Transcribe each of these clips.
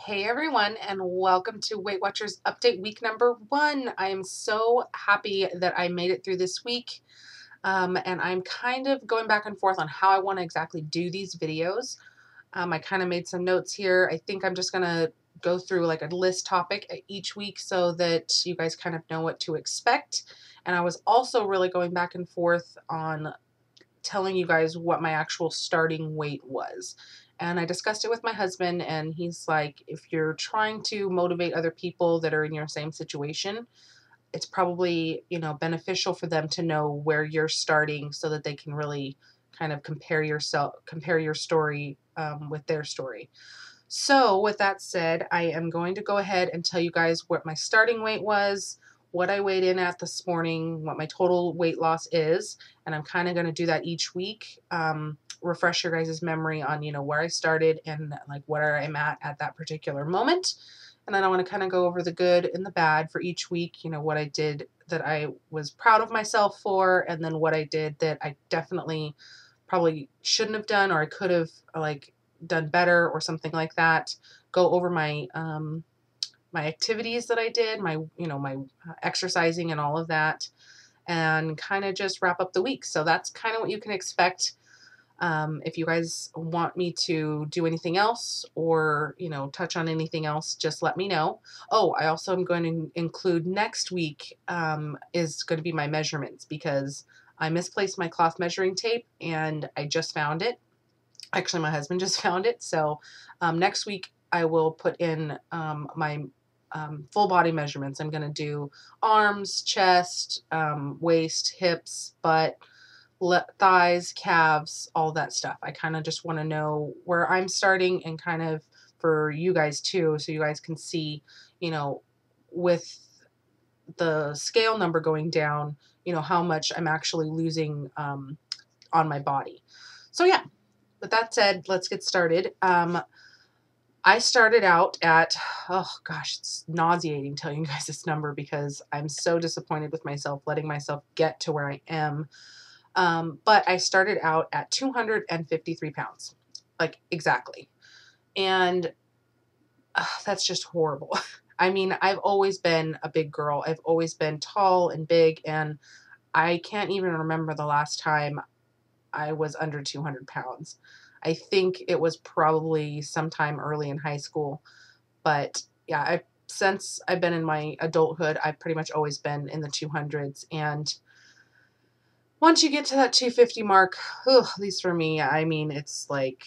Hey everyone, and welcome to Weight Watchers Update Week number 1. I am so happy that I made it through this week, and I'm kind of going back and forth on how I want to exactly do these videos. I kind of made some notes here. I think I'm just going to go through like a list topic each week so that you guys kind of know what to expect. And I was also really going back and forth on telling you guys what my actual starting weight was. And I discussed it with my husband, and he's like, if you're trying to motivate other people that are in your same situation, it's probably, beneficial for them to know where you're starting so that they can really kind of compare your story with their story. So, with that said, I am going to go ahead and tell you guys what my starting weight was, what I weighed in at this morning, what my total weight loss is, and I'm kind of going to do that each week. Refresh your guys' memory on, where I started and like where I'm at that particular moment. And then I want to kind of go over the good and the bad for each week, what I did that I was proud of myself for, and then what I did that I definitely probably shouldn't have done or I could have like done better or something like that. Go over my my activities that I did, my exercising and all of that, and kind of just wrap up the week. So that's kind of what you can expect. If you guys want me to do anything else or, touch on anything else, just let me know. Oh, I also am going to include next week is going to be my measurements because I misplaced my cloth measuring tape and I just found it. Actually, my husband just found it. So next week I will put in my full body measurements. I'm going to do arms, chest, waist, hips, butt, thighs, calves, all that stuff. I kind of just want to know where I'm starting and kind of for you guys too, so you guys can see, with the scale number going down, how much I'm actually losing on my body. So yeah, with that said, let's get started. I started out at, oh gosh, it's nauseating telling you guys this number because I'm so disappointed with myself, letting myself get to where I am. But I started out at 253 pounds, like exactly. And that's just horrible. I mean, I've always been a big girl. I've always been tall and big, and I can't even remember the last time I was under 200 pounds. I think it was probably sometime early in high school. But yeah, since I've been in my adulthood, I've pretty much always been in the 200s. And once you get to that 250 mark, at least for me, I mean, it's like,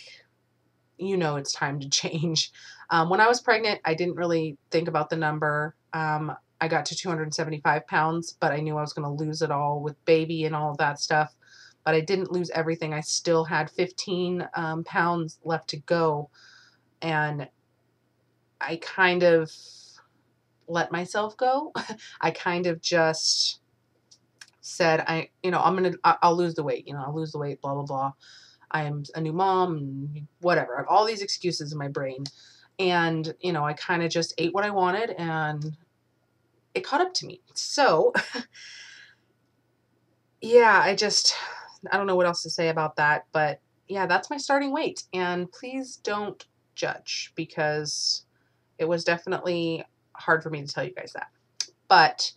it's time to change. When I was pregnant, I didn't really think about the number. I got to 275 pounds, but I knew I was going to lose it all with baby and all of that stuff. But I didn't lose everything. I still had 15 pounds left to go. And I kind of let myself go. I kind of just said, I'll lose the weight, I'll lose the weight, blah, blah, blah. I'm a new mom, whatever. I have all these excuses in my brain. And, I kind of just ate what I wanted and it caught up to me. So, yeah, I don't know what else to say about that. But yeah, that's my starting weight. And please don't judge because it was definitely hard for me to tell you guys that. But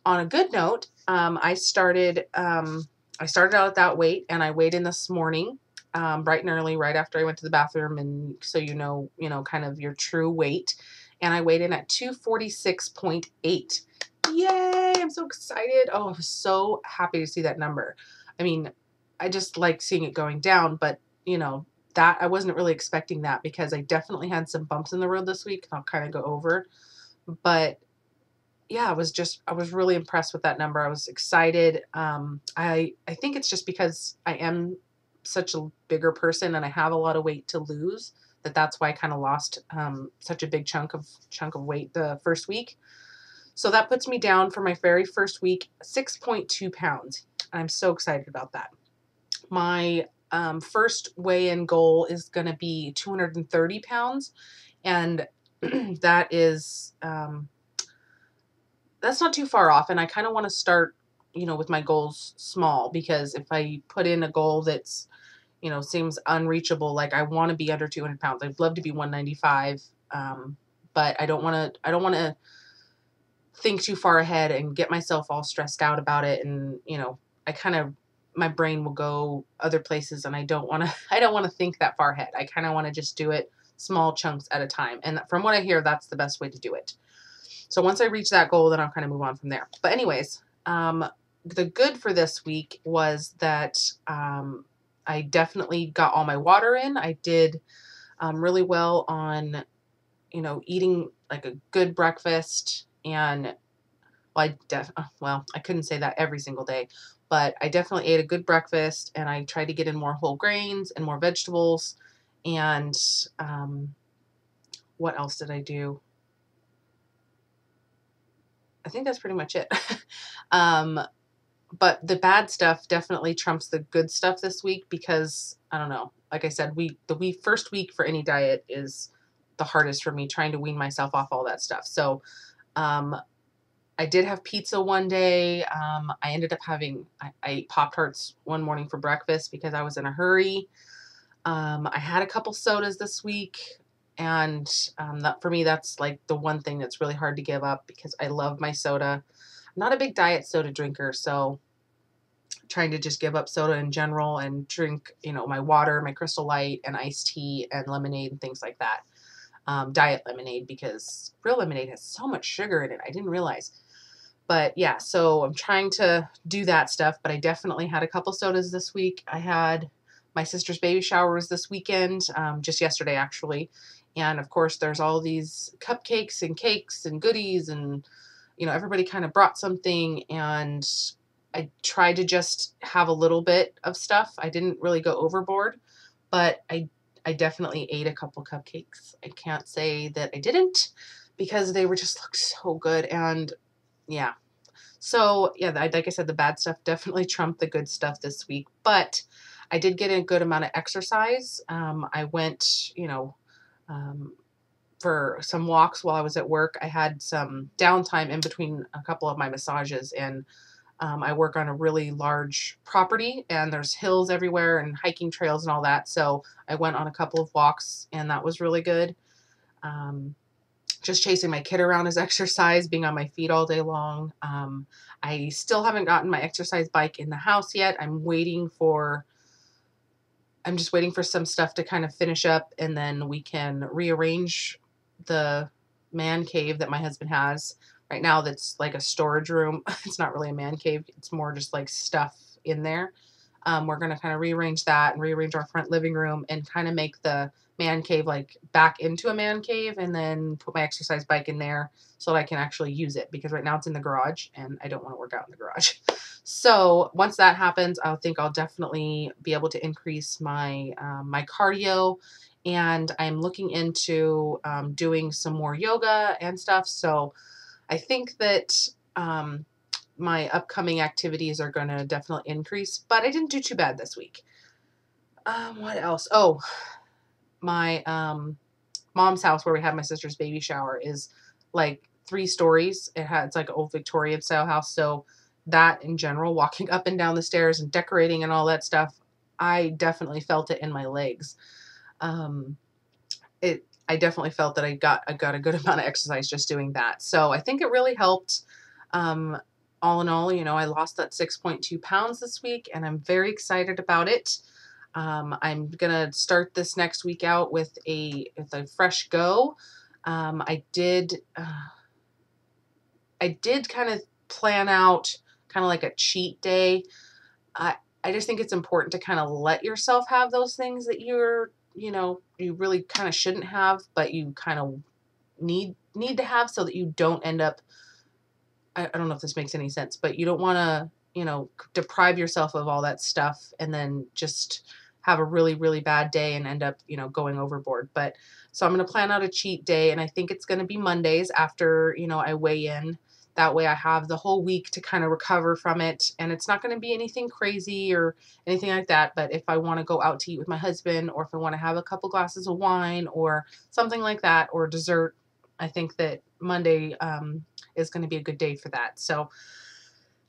on a good note, I started out at that weight and I weighed in this morning, bright and early, right after I went to the bathroom. And so, kind of your true weight. And I weighed in at 246.8. Yay. I'm so excited. Oh, I was so happy to see that number. I mean, I just like seeing it going down, but that I wasn't really expecting that because I definitely had some bumps in the road this week. I'll kind of go over, but yeah, I was really impressed with that number. I was excited. I think it's just because I am such a bigger person and I have a lot of weight to lose that's why I kind of lost such a big chunk of weight the first week. So that puts me down for my very first week, 6.2 pounds. I'm so excited about that. My first weigh-in goal is going to be 230 pounds. And that is, that's not too far off. And I kind of want to start, with my goals small because if I put in a goal that's, seems unreachable, like I want to be under 200 pounds. I'd love to be 195 But I don't want to think too far ahead and get myself all stressed out about it. And, my brain will go other places, and I don't want to, I don't want to think that far ahead. I kind of want to just do it small chunks at a time. And from what I hear, that's the best way to do it. So once I reach that goal, then I'll kind of move on from there. But anyways, the good for this week was that I definitely got all my water in. I did really well on, eating like a good breakfast. And I couldn't say that every single day, but I definitely ate a good breakfast, and I tried to get in more whole grains and more vegetables. And what else did I do? I think that's pretty much it. um, but the bad stuff definitely trumps the good stuff this week because I don't know. Like I said, the first week for any diet is the hardest for me, trying to wean myself off all that stuff. So um, I did have pizza one day. I ended up I ate Pop-Tarts one morning for breakfast because I was in a hurry. I had a couple sodas this week. And for me, that's like the one thing that's really hard to give up because I love my soda. I'm not a big diet soda drinker, so trying to just give up soda in general and drink, my water, my Crystal Light, and iced tea and lemonade and things like that. Diet lemonade, because real lemonade has so much sugar in it. I didn't realize. But yeah, so I'm trying to do that stuff, but I definitely had a couple sodas this week. I had my sister's baby shower was this weekend, just yesterday actually. And of course, there's all these cupcakes and cakes and goodies, and everybody kind of brought something, and I tried to just have a little bit of stuff. I didn't really go overboard, but I definitely ate a couple cupcakes. I can't say that I didn't because they were just looked so good. And yeah. So yeah, like I said, the bad stuff definitely trumped the good stuff this week, but I did get a good amount of exercise. I went, um, for some walks while I was at work. I had some downtime in between a couple of my massages, and I work on a really large property, and there's hills everywhere and hiking trails and all that. So I went on a couple of walks, and that was really good. Um, just chasing my kid around is exercise, being on my feet all day long. I still haven't gotten my exercise bike in the house yet. I'm just waiting for some stuff to kind of finish up, and then we can rearrange the man cave that my husband has right now. That's like a storage room. It's not really a man cave. It's more just like stuff in there. We're going to kind of rearrange that and rearrange our front living room and kind of make the man cave like back into a man cave, and then put my exercise bike in there so that I can actually use it, because right now it's in the garage and I don't want to work out in the garage. So once that happens, I think I'll definitely be able to increase my my cardio, and I'm looking into doing some more yoga and stuff. So I think that my upcoming activities are going to definitely increase, but I didn't do too bad this week. What else? Oh, my mom's house where we had my sister's baby shower is like 3 stories. It's like an old Victorian style house. So that in general, walking up and down the stairs and decorating and all that stuff, I definitely felt it in my legs. Um, I definitely felt that I got a good amount of exercise just doing that. So I think it really helped. Um, all in all, I lost that 6.2 pounds this week, and I'm very excited about it. I'm gonna start this next week out with a fresh go. Um, I did uh, I did kind of plan out kind of like a cheat day. I I just think it's important to kind of let yourself have those things that you really kind of shouldn't have, but you kind of need to have, so that you don't end up. I don't know if this makes any sense, but you don't want to, deprive yourself of all that stuff and then just have a really, really bad day and end up, going overboard. But so I'm going to plan out a cheat day, and I think it's going to be Mondays after, I weigh in. That way I have the whole week to kind of recover from it. And it's not going to be anything crazy or anything like that. But if I want to go out to eat with my husband, or if I want to have a couple glasses of wine or something like that, or dessert, I think that Monday, is going to be a good day for that. So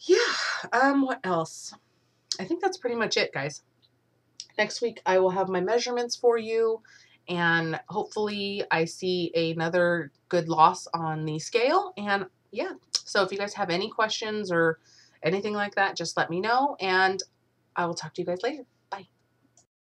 yeah, what else? I think that's pretty much it, guys. Next week I will have my measurements for you, and hopefully I see another good loss on the scale. And yeah, so if you guys have any questions or anything like that, just let me know, and I will talk to you guys later.